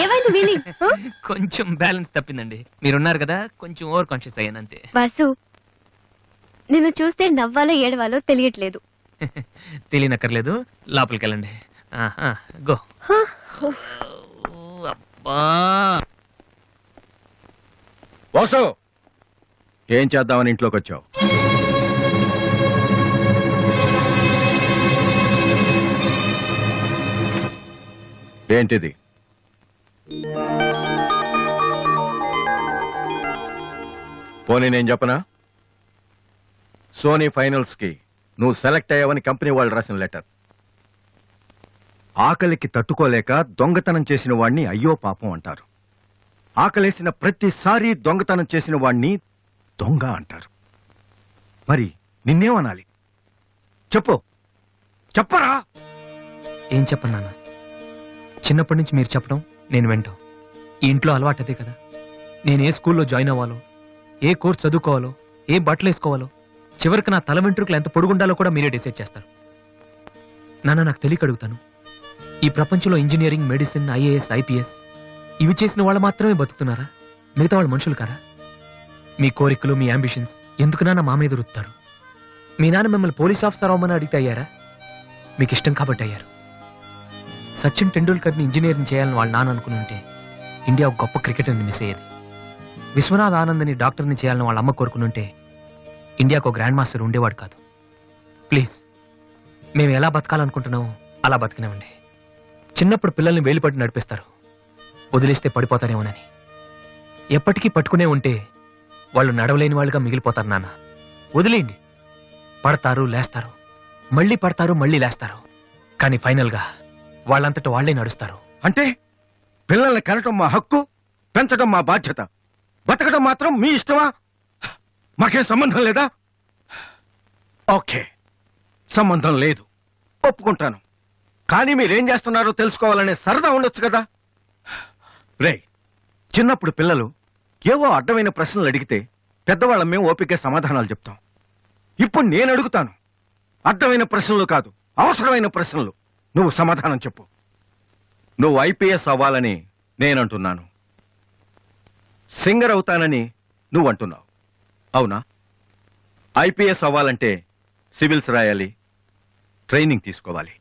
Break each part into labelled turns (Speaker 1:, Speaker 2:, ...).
Speaker 1: ఏమైంది వీలి?
Speaker 2: కొంచెం బ్యాలెన్స్ తప్పిందండి. మీరున్నారు కదా, కొంచెం ఓవర్ కాన్షియస్ అయ్యాను అంతే.
Speaker 1: వాసు, నిన్ను చూస్తే నవ్వాలో ఏడవాలో తెలియట్లేదు.
Speaker 2: తెలియనక్కర్లేదు, లోపలికి వెళ్ళండి. గో. అబ్బా,
Speaker 3: వాసు, ఏం చేద్దామని ఇంట్లోకి వచ్చావు? ఏంటిది? పోనీ నేను చెప్పనా? సోనీ ఫైనల్స్ కి నువ్వు సెలెక్ట్ అయ్యావని కంపెనీ వాళ్ళు రాసిన లెటర్. ఆకలికి తట్టుకోలేక దొంగతనం చేసిన వాణ్ణి అయ్యో పాపం అంటారు. ఆకలేసిన ప్రతిసారి దొంగతనం చేసిన వాణ్ణి దొంగ అంటారు. మరి నిన్నేమనాలి? చెప్పు, చెప్పరా?
Speaker 2: ఏం చెప్పను నాన్న. చిన్నప్పటి నుంచి మీరు చెప్పడం, నేను వింటాం. ఈ ఇంట్లో అలవాటు అదే కదా. నేను ఏ స్కూల్లో జాయిన్ అవ్వాలో, ఏ కోర్స్ చదువుకోవాలో, ఏ బట్టలు వేసుకోవాలో, చివరికి నా తల వెంట్రుకలు ఎంత పొడుగుండాలో కూడా మీరే డిసైడ్ చేస్తారు. నాన్న, నాకు తెలియక అడుగుతాను, ఈ ప్రపంచంలో ఇంజనీరింగ్, మెడిసిన్, ఐఏఎస్, ఐపీఎస్ ఇవి చేసిన వాళ్ళు మాత్రమే బతుకుతున్నారా? మిగతా వాళ్ళు మనుషులు కారా? మీ కోరికలు, మీ అంబిషన్స్ ఎందుకు నాన్న మా మీద రుత్తారు? మీ నాన్న మిమ్మల్ని పోలీస్ ఆఫీసర్ అవ్వమని అడిగితే అయ్యారా? మీకు ఇష్టం కాబట్టి అయ్యారు. సచిన్ టెండూల్కర్ని ఇంజనీరింగ్ చేయాలని వాళ్ళ నాన్న అనుకుని ఉంటే ఇండియా ఒక గొప్ప క్రికెటర్ని మిస్ అయ్యేది. విశ్వనాథ్ ఆనంద్ని డాక్టర్ని చేయాలని వాళ్ళ అమ్మ కోరుకుని ఉంటే ఇండియాకు ఒక గ్రాండ్ మాస్టర్ ఉండేవాడు కాదు. ప్లీజ్, మేము ఎలా బతకాలనుకుంటున్నామో అలా బతికినామండి. చిన్నప్పుడు పిల్లల్ని వేలిపట్టి నడిపిస్తారు, వదిలేస్తే పడిపోతారేమోనని. ఎప్పటికీ పట్టుకునే ఉంటే వాళ్ళు నడవలేని వాళ్ళుగా మిగిలిపోతారు నాన్న. వదిలేయండి, పడతారు, లేస్తారు, మళ్ళీ పడతారు, మళ్ళీ లేస్తారు. కానీ ఫైనల్గా వాళ్ళంతట వాళ్లే నడుస్తారు.
Speaker 3: అంటే పిల్లల్ని కనటం మా హక్కు, పెంచడం మా బాధ్యత, బతకడం మాత్రం మీ ఇష్టమా? మాకేం సంబంధం లేదా? ఓకే, సంబంధం లేదు, ఒప్పుకుంటాను. కానీ మీరేం చేస్తున్నారో తెలుసుకోవాలనే సరదా ఉండొచ్చు కదా. రే, చిన్నప్పుడు పిల్లలు ఏవో అడ్డమైన ప్రశ్నలు అడిగితే పెద్దవాళ్ళం మేము ఓపిక సమాధానాలు చెప్తాం. ఇప్పుడు నేను అడుగుతాను, అడ్డమైన ప్రశ్నలు కాదు, అవసరమైన ప్రశ్నలు. నువ్వు సమాధానం చెప్పు. నువ్వు ఐపీఎస్ అవ్వాలని నేనంటున్నాను, సింగర్ అవుతానని నువ్వు అంటున్నావు. అవునా? ఐపీఎస్ అవ్వాలంటే సివిల్స్ రాయాలి, ట్రైనింగ్ తీసుకోవాలి.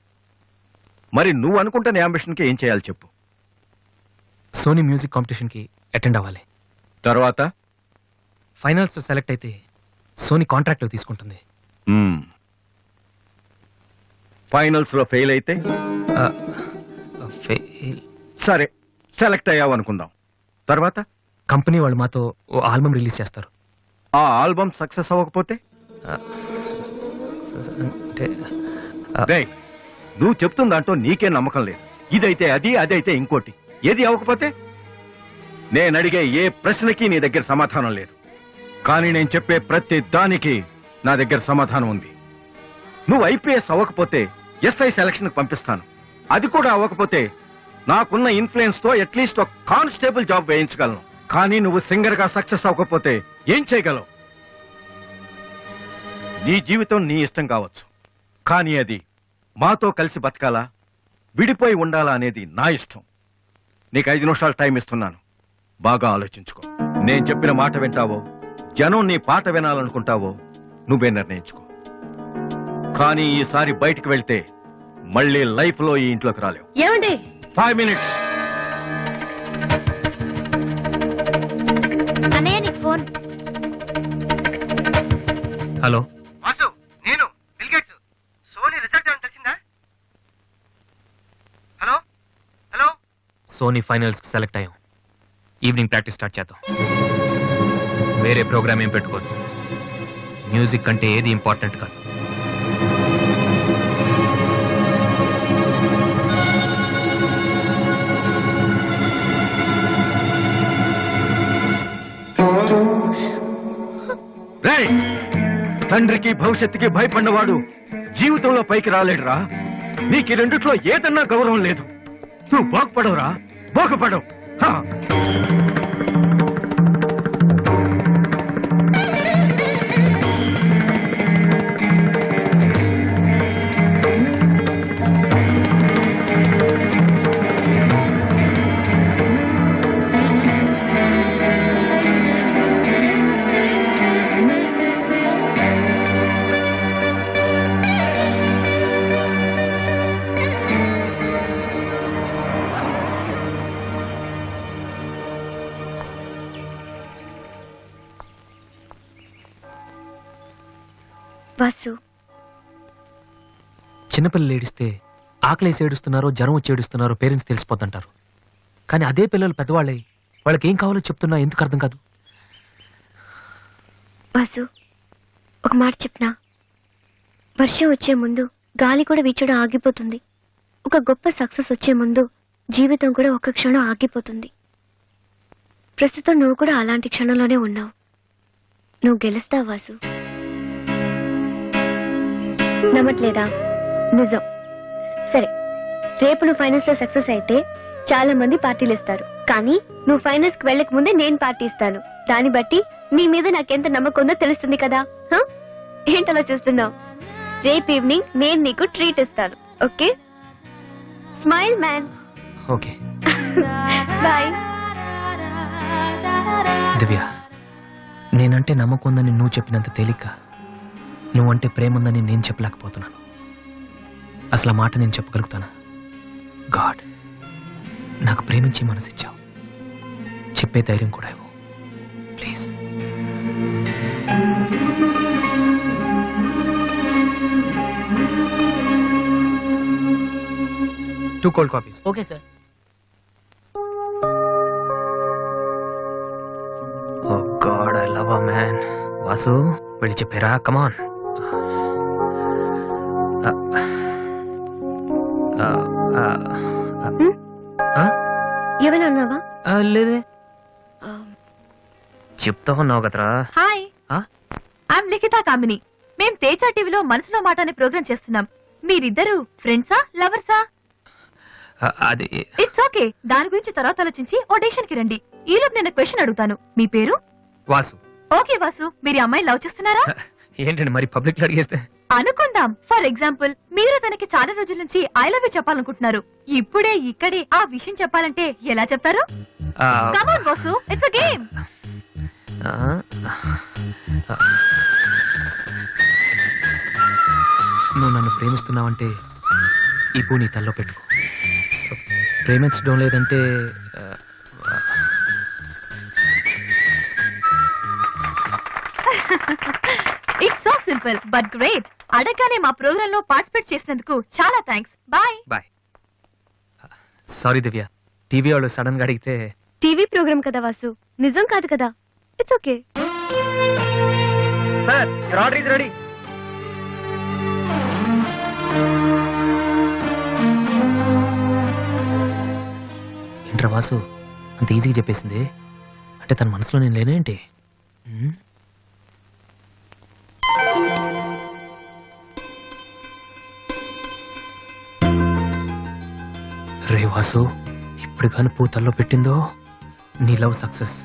Speaker 3: మరి నువ్వు అనుకుంటున్న అంబిషన్కి ఏం చేయాలి చెప్పు.
Speaker 2: సోనీ మ్యూజిక్ కాంపిటీషన్కి అటెండ్ అవ్వాలి.
Speaker 3: తర్వాత
Speaker 2: ఫైనల్స్ సెలెక్ట్ అయితే సోనీ కాంట్రాక్ట్లో తీసుకుంటుంది.
Speaker 3: ఫైనల్స్ లో ఫెయిల్ అయితే? సరే, సెలెక్ట్ అయ్యావు అనుకుందాం. తర్వాత
Speaker 2: కంపెనీ వాళ్ళు మాతో ఓ ఆల్బమ్ రిలీజ్ చేస్తారు.
Speaker 3: ఆ ఆల్బమ్ సక్సెస్ అవ్వకపోతే? నువ్వు చెప్తున్న దాంట్లో నీకే నమ్మకం లేదు. ఇదైతే అది, అదైతే ఇంకోటి. ఏది అవ్వకపోతే? నేను అడిగే ఏ ప్రశ్నకి నీ దగ్గర సమాధానం లేదు, కానీ నేను చెప్పే ప్రతి దానికి నా దగ్గర సమాధానం ఉంది. నువ్వు ఐపీఎస్ అవ్వకపోతే ఎస్ఐ సెలక్షన్ పంపిస్తాను. అది కూడా అవ్వకపోతే నాకున్న ఇన్ఫ్లుయెన్స్ తో అట్లీస్ట్ ఒక కానిస్టేబుల్ జాబ్ వేయించగలను. కానీ నువ్వు సింగర్ గా సక్సెస్ అవ్వకపోతే ఏం చేయగలవు? నీ జీవితం నీ ఇష్టం కావచ్చు, కానీ అది మాతో కలిసి బతకాలా, విడిపోయి ఉండాలా అనేది నా ఇష్టం. నీకు 5 నిమిషాలు టైం ఇస్తున్నాను, బాగా ఆలోచించుకో. నేను చెప్పిన మాట వింటావో, జనం నీ పాట వినాలనుకుంటావో నువ్వే నిర్ణయించుకో. కానీ ఈసారి బయటికి వెళ్తే మళ్ళీ లైఫ్ లో ఈ ఇంట్లోకి రాలేవు.
Speaker 4: ఏమండి?
Speaker 3: 5 మినిట్స్.
Speaker 1: అన్నయ్య, నీకు ఫోన్.
Speaker 2: హలో
Speaker 5: వాసు, నేను బిల్ గేట్స్. సోనీ రిజల్ట్ ఏమైనా తెలిసిందా? Hello hello.
Speaker 2: Soni finals select అయ్యాం. ఈవినింగ్ ప్రాక్టీస్ స్టార్ట్ చేద్దాం. వేరే ప్రోగ్రామ్ ఏం పెట్టుకోవద్దు. మ్యూజిక్ అంటే ఏది ఇంపార్టెంట్ కాదు.
Speaker 3: తండ్రికి భవిష్యత్తుకి భయపడినవాడు జీవితంలో పైకి రాలేడురా. నీకు రెండిట్లో ఏదన్నా గౌరవం లేదు. నువ్వు బాగుపడవురా, బాగుపడవు.
Speaker 1: వాసు,
Speaker 2: చిన్నపిల్లలు ఏడిస్తే ఆకలేసి ఏడుస్తున్నారో జ్వరం వచ్చి ఏడుస్తున్నారో పేరెంట్స్ తెలిసిపోతుంటారు. కానీ అదే పిల్లలు పెద్దవాళ్ళే వాళ్ళకి ఏం కావాలో చెప్తున్నా ఎందుకు అర్థం కాదు?
Speaker 1: వాసు, ఒక మాట చెప్పనా? వర్షం వచ్చే ముందు గాలి కూడా వీచడం ఆగిపోతుంది. ఒక గొప్ప సక్సెస్ వచ్చే ముందు జీవితం కూడా ఒక్క క్షణం ఆగిపోతుంది. ప్రస్తుతం నువ్వు కూడా అలాంటి క్షణంలోనే ఉన్నావు. నువ్వు గెలుస్తావు వాసు. నమ్మట్లేదా? నిజం. సరే, రేపు నువ్వు ఫైనల్స్ లో సక్సెస్ అయితే చాలా మంది పార్టీలు ఇస్తారు. కానీ నువ్వు ఫైనల్స్ కి వెళ్ళక ముందే నేను పార్టీ ఇస్తాను. దాన్ని బట్టి నీ మీద నాకెంత నమ్మకం ఉందో తెలుస్తుంది కదా. ఏంటలా చూస్తున్నావు? రేపు ఈవినింగ్ నేను నీకు ట్రీట్ ఇస్తాను. Okay? Smile man.
Speaker 2: Okay
Speaker 1: bye.
Speaker 2: Divya, నేనంటే నమ్మకం ఉందని నువ్వు చెప్పినంత తేలిక నువ్వంటే ప్రేమ ఉందని నేను చెప్పలేకపోతున్నాను. అసలు ఆ మాట నేను చెప్పగలుగుతానా? గాడ్, నాకు ప్రేమించి మనసిచ్చావు. చెప్పే ధైర్యం కూడా ఇవ్వు please. Two cold coffees.
Speaker 4: Okay sir.
Speaker 2: Oh god, I love a man. Vasu, వెళ్ళి చెప్పారా? కమాన్.
Speaker 1: ఏమైనా అన్నావా?
Speaker 2: లేదే, చెప్తా ఉన్నావు కదరా.
Speaker 6: Hi, I'm Likhitha Kamini. మేం తేజ టీవీలో మనసులో మాట అనే ప్రోగ్రామ్ చేస్తున్నాం. మీరిద్దరు ఫ్రెండ్సా, లవర్సా?
Speaker 2: అది
Speaker 6: ఇట్స్ ఓకే, దాని గురించి తర్వాత ఆలోచించి ఆడిషన్ కి రండి. ఈలోపు నేను క్వశ్చన్ అడుగుతాను. మీ పేరు?
Speaker 2: వాసు.
Speaker 6: ఓకే వాసు, మీరు ఈ అమ్మాయిని లవ్ చేస్తున్నారా?
Speaker 2: ఏంటండి మరి పబ్లిక్ లో అడిగేస్తే?
Speaker 6: అనుకుందాం. ఫర్ ఎగ్జాంపుల్, మీరు తనకి చాలా రోజుల నుంచి ఐ లవ్ యూ చెప్పాలనుకుంటున్నారు. ఇప్పుడే ఇక్కడే ఆ విషయం చెప్పాలంటే ఎలా చెప్తారు? కమాన్ వాసు, ఇట్స్ అ గేమ్.
Speaker 2: నువ్వు నన్ను ప్రేమిస్తున్నావంటే ఈ పూ నీ తల్లో పెట్టుకో. ప్రేమించడం లేదంటే
Speaker 6: it's so simple but great. అడగానే మా ప్రోగ్రామ్ లో పార్టిసిపేట్ చేసినందుకు చాలా thanks. Bye.
Speaker 2: Bye. Sorry Divya, TV వాళ్ళు సడన్ గా అడిగితే.
Speaker 1: టీవీ ప్రోగ్రామ్ కదా వాసు, నిజం కాదు కదా. It's okay.
Speaker 5: Sir, your order is ready.
Speaker 2: ఏంట్రా వాసు, అంత ఈజీగా చెప్పేసింది? అంటే తన మనసులో నేను లేనేంటి? రే వాసు, ఇప్పుడు కానీ పూతల్లో పెట్టిందో నీ లవ్ సక్సెస్.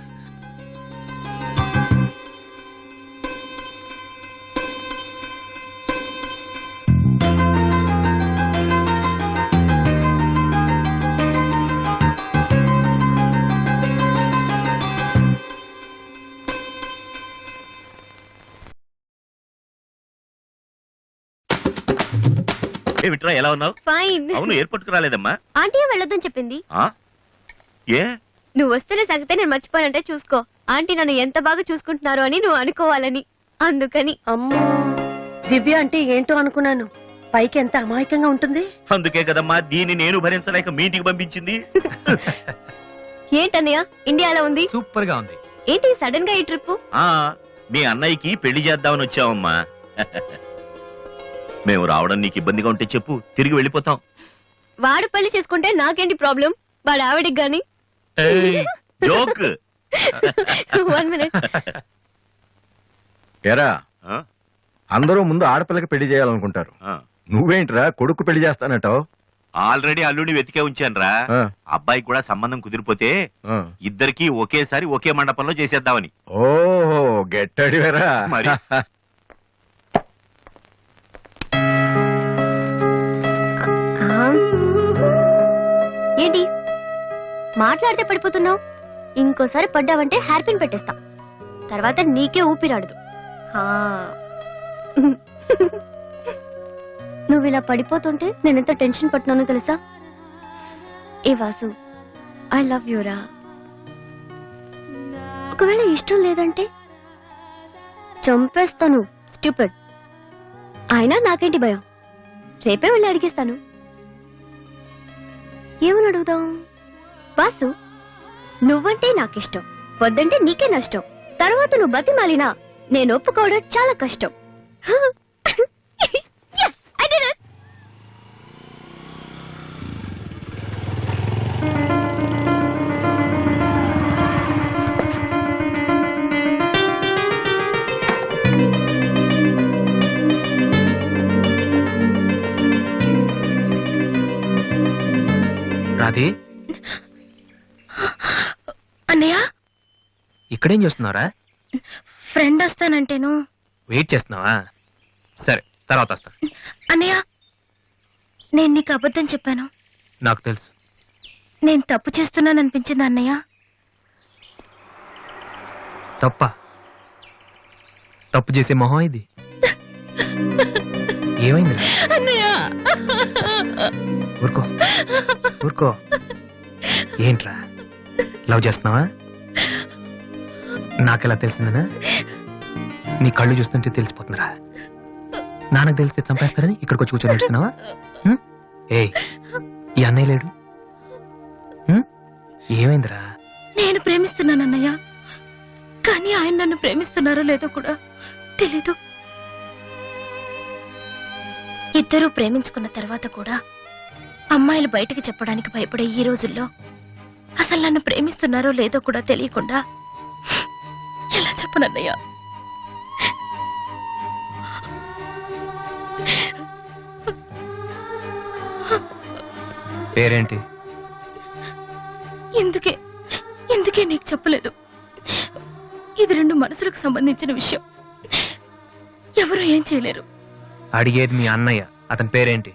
Speaker 7: విట్రా, ఎలా ఉన్నావు?
Speaker 1: ఫైన్.
Speaker 7: అవును, ఎయిర్పోర్ట్ కు రాలేదమ్మా?
Speaker 1: ఆంటీ వెళ్ళొద్దని చెప్పింది.
Speaker 7: ఏ,
Speaker 1: నువ్వు వస్తున్న సంగతే నేను మర్చిపోయానంటే చూసుకో. ఆంటీ నన్ను ఎంత బాగా చూసుకుంటున్నారో అని నువ్వు అనుకోవాలని. అందుకని.
Speaker 4: అమ్మో, దివ్య అంటే ఏంటో అనుకున్నాను. పైకి ఎంత అమాయకంగా ఉంటుంది.
Speaker 7: అందుకే కదమ్మా దీన్ని నేను భరించలేక మీ ఇంటికి పంపించింది.
Speaker 1: ఏంటన్నయ్య, ఇండియాలో ఉంది?
Speaker 2: సూపర్ గా ఉంది.
Speaker 1: ఏంటి సడన్ గా ఈ ట్రిప్?
Speaker 7: మీ అన్నయ్యకి పెళ్లి చేద్దామని వచ్చావమ్మా. మేము రావడం నీకు ఇబ్బందిగా ఉంటే చెప్పు, తిరిగి వెళ్ళిపోతాం.
Speaker 1: వాడు పెళ్లి చేసుకుంటే నాకేంటి ప్రాబ్లం? వాడు ఆవిడికి గాని.
Speaker 7: జోక్.
Speaker 1: 1 minute.
Speaker 3: ఎరా, అందరూ ముందు ఆడపిల్లకి పెళ్లి చేయాలనుకుంటారు. నువ్వేంట్రా కొడుకు పెళ్లి చేస్తానటావు?
Speaker 7: ఆల్రెడీ అల్లుడిని వెతికే ఉంచానురా. అబ్బాయి కూడా సంబంధం కుదిరిపోతే ఇద్దరికి ఒకేసారి ఒకే మండపంలో చేసేద్దామని.
Speaker 3: ఓహో, గెట్టడివేరా
Speaker 7: మరి.
Speaker 1: ఏంటి మాట్లాడితే పడిపోతున్నావు? ఇంకోసారి పడ్డావంటే హెయిర్ పిన్ పెట్టేస్తా. తర్వాత నీకే ఊపిరాడదు. నువ్వు ఇలా పడిపోతుంటే నేనెంత టెన్షన్ పడుతున్నానో తెలుసా? ఏ వాసు, ఐ లవ్ యూరా. ఒకవేళ ఇష్టం లేదంటే చంపేస్తాను. స్టూపిడ్. అయినా నాకేంటి భయం, రేపే వెళ్ళి అడిగేస్తాను. ఏమని అడుగుదాం? వాసు, నువ్వంటే నాకిష్టం, వద్దంటే నీకే నష్టం. తర్వాత నువ్వు బతిమాలినా నేను ఒప్పుకోవడం చాలా కష్టం. Yes, I did it.
Speaker 2: Radhe,
Speaker 1: అన్నయ్య,
Speaker 2: ఇక్కడేం చేస్తున్నావురా?
Speaker 1: ఫ్రెండ్ వస్తానంటేను.
Speaker 2: వెయిట్ చేస్తున్నావా? సరే, తర్వాత వస్తా.
Speaker 1: అన్నయ్య, నేను నీకు అబద్ధం చెప్పాను.
Speaker 2: నాకు తెలుసు.
Speaker 1: నేను తప్పు చేస్తున్నాను అనిపించింది అన్నయ్య.
Speaker 2: తప్ప? తప్పు చేసే మొహం ఇది. ఏమైందిరా?
Speaker 1: అన్నయ్య,
Speaker 2: ఊరుకో ఊరుకో. ఏంట్రా, లవ్ చేస్తున్నావా? నాకెలా తెలిసిందనా? నీ కళ్ళు చూస్తుంటే తెలిసిపోతుందిరా. నాన్నకు తెలిస్తే చంపేస్తారని ఇక్కడికి వచ్చి కూర్చొని నడుస్తున్నావా? ఏ, ఈ అన్నయ్య లేడు? ఏమైందిరా?
Speaker 1: నేను ప్రేమిస్తున్నాను అన్నయ్య, కానీ ఆయన నన్ను ప్రేమిస్తున్నారో లేదో కూడా తెలీదు. ఇద్దరూ ప్రేమించుకున్న తర్వాత కూడా అమ్మాయిలు బయటకు చెప్పడానికి భయపడే ఈ రోజుల్లో అసలు నన్ను ప్రేమిస్తున్నారో లేదో కూడా తెలియకుండా ఎలా చెప్పనన్నయ్య?
Speaker 2: పేరేంటి?
Speaker 1: ఎందుకే నీకు చెప్పలేదు. ఇది రెండు మనసులకు సంబంధించిన విషయం, ఎవరు ఏం చేయలేరు.
Speaker 2: అడిగేది మీ అన్నయ్య, అతని పేరేంటి?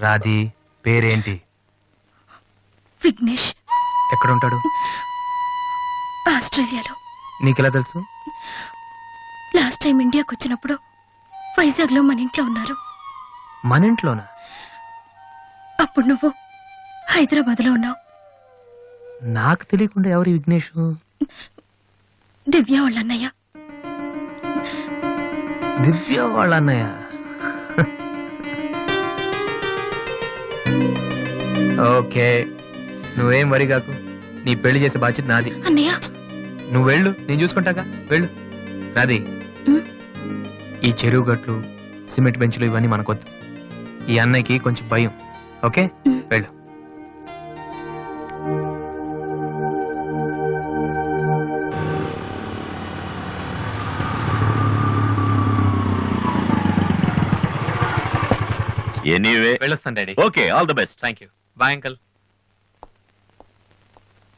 Speaker 2: రాధి పేరేంటి?
Speaker 1: విఘ్నేష్.
Speaker 2: ఎక్కడుంటాడు?
Speaker 1: ఆస్ట్రేలియాలో.
Speaker 2: నీకెలా తెలుసు?
Speaker 1: లాస్ట్ టైం ఇండియాకి వచ్చినప్పుడు వైజాగ్ లో మన ఇంట్లో ఉన్నారు.
Speaker 2: మన ఇంట్లోనా?
Speaker 1: అప్పుడు నువ్వు హైదరాబాద్ లో ఉన్నావు.
Speaker 2: నాకు తెలియకుండా ఎవరు విఘ్నేష్?
Speaker 1: దివ్య వాళ్ళ అన్నయ్య.
Speaker 2: దివ్య వాళ్ళ అన్నయ్య. ఓకే, నువ్వేం వరి కాకు, నీ పెళ్లి చేసే బాధ్యత నాది.
Speaker 1: అన్నయ్య,
Speaker 2: నువ్వు వెళ్ళు, నేను చూసుకుంటాగా. వెళ్ళు రాది. ఈ చెరువు గట్లు, సిమెంట్ బెంచ్లు ఇవన్నీ మనకొద్దు. ఈ అన్నయ్యకి కొంచెం భయం. ఓకే, వెళ్ళు.
Speaker 7: ఎనీవే
Speaker 2: వెళ్ళొస్తాను daddy.
Speaker 7: Okay, all the best.
Speaker 2: Thank you. Bye uncle.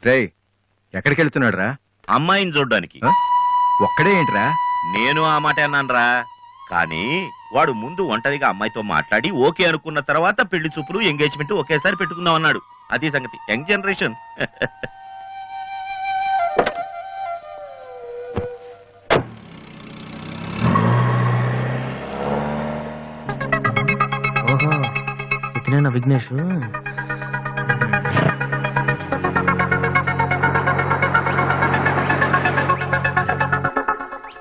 Speaker 3: రేయ్, ఎక్కడికి వెళ్తున్నాడు రా?
Speaker 7: అమ్మాయిని చూడ్డానికి.
Speaker 3: ఒక్కడే ఏంట్రా?
Speaker 7: నేను ఆ మాట అన్నానురా, కానీ వాడు ముందు ఒంటరిగా అమ్మాయితో మాట్లాడి ఓకే అనుకున్న తర్వాత పెళ్లి చూపులు, ఎంగేజ్మెంట్ ఒకేసారి పెట్టుకుందాం అన్నాడు. అది సంగతి. Young generation.
Speaker 2: ఓహో, ఇతనేనా విఘ్నేష్?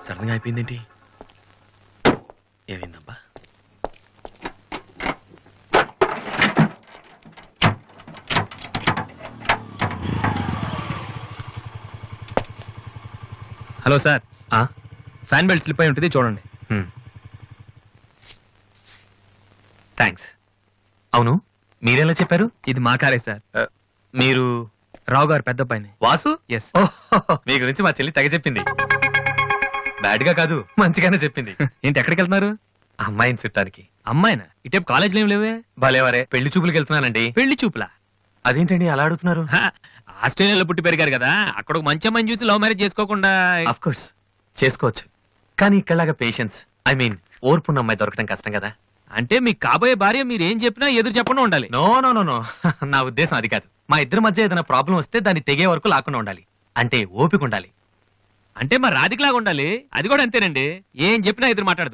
Speaker 2: సడన్ గా అయిపోయిందేంటి? ఏమైందబ్బా? Hello sir, fan belt slip అయి ఉంటుంది, చూడండి. థ్యాంక్స్. అవును, మీరెలా చెప్పారు? ఇది మా కారే సార్. మీరు రావు గారు పెద్ద అబ్బాయిని. వాసు? ఎస్. మీ గురించి మా చెల్లి తెగ చెప్పింది. బ్యాడ్ గా కాదు, మంచిగానే చెప్పింది. ఏంటి, ఎక్కడికి వెళ్తున్నారు? అమ్మాయిని చుట్టానికి. అమ్మాయినా? ఇటేపు కాలేజీలో ఏం లేవే. భలేవరే, పెళ్లి చూపులకు వెళ్తున్నానండి. పెళ్లి చూపులా? అదేంటండి అలా అడుగుతున్నారు? ఆస్ట్రేలియాలో పుట్టి పెరిగారు కదా, అక్కడ ఒక మంచి అమ్మాయిని చూసి లవ్ మ్యారేజ్ చేసుకోకుండా? ఆఫ్ కోర్స్ చేసుకోవచ్చు, కానీ ఇక్కడలాగా పేషెన్స్, ఐ మీన్ ఓర్పున్న అమ్మాయి దొరకడం కష్టం కదా. అంటే మీకు కాబోయే భార్య మీరు ఏం చెప్పినా ఎదురు చెప్పకుండా ఉండాలి. నో నో నో నో, నా ఉద్దేశం అది కాదు. మా ఇద్దరి మధ్య ఏదైనా ప్రాబ్లం వస్తే దాన్ని తెగే వరకు లాకుండా ఉండాలి. అంటే ఓపిక ఉండాలి. అంటే మరి రాధికలాగా ఉండాలి. అది కూడా అంతేనండి, ఏం చెప్పినా ఎదురు మాట్లాడదు.